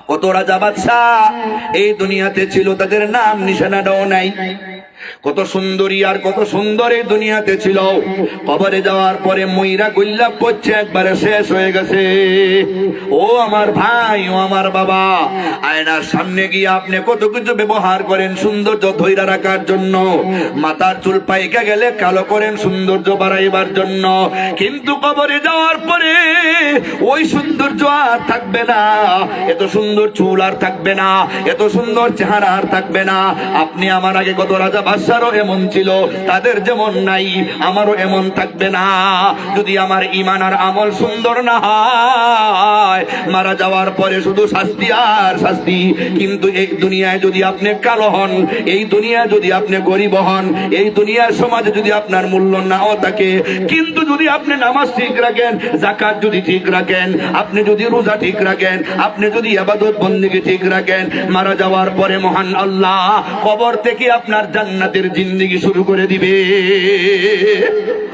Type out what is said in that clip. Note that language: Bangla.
কত রাজা বাদশাহ এই দুনিয়াতে ছিল, তাদের নাম নিশানাটাও নাই। কত সুন্দরী আর কত সুন্দর এই দুনিয়াতে ছিল, কবরে যাওয়ার পরে মইরা গুল্লা পড়ছে, একবারে শেষ হয়ে গেছে। ও আমার ভাই, ও আমার বাবা, আয়নার সামনে গিয়ে আপনি কত কিছু ব্যবহার করেন সৌন্দর্য ধইরা রাখার জন্য। মাথার চুল পাইকা গেলে কালো করেন সৌন্দর্য বাড়াইবার জন্য, কিন্তু কবরে যাওয়ার পরে ওই সৌন্দর্য আর থাকবে না, এত সুন্দর চুল আর থাকবে না, এত সুন্দর চেহারা আর থাকবে না। আপনি আমার আগে কত রাজা বাদশারও এমন ছিল, তাদের যেমন নাই আমারও এমন থাকবে না। যদি আমার ঈমান আর আমল সুন্দর না হয়, মারা যাওয়ার পরে শুধু শাস্তি আর শাস্তি। কিন্তু এই দুনিয়ায় যদি আপনি কালো হন, এই দুনিয়ায় যদি আপনি গরিব হন, এই দুনিয়ার সমাজে যদি আপনার মূল্য নাও থাকে, কিন্তু যদি আপনি নামাজ ঠিক রাখেন, যাকাত যদি ঠিক রাখেন, আপনি যদি রোজা ঠিক রাখেন, আপনি যদি ইবাদত বন্দেগী ঠিক রাখেন, মারা যাওয়ার পরে মহান আল্লাহ কবর থেকে আপনার জান্নাতের জিন্দেগি শুরু করে দিবে।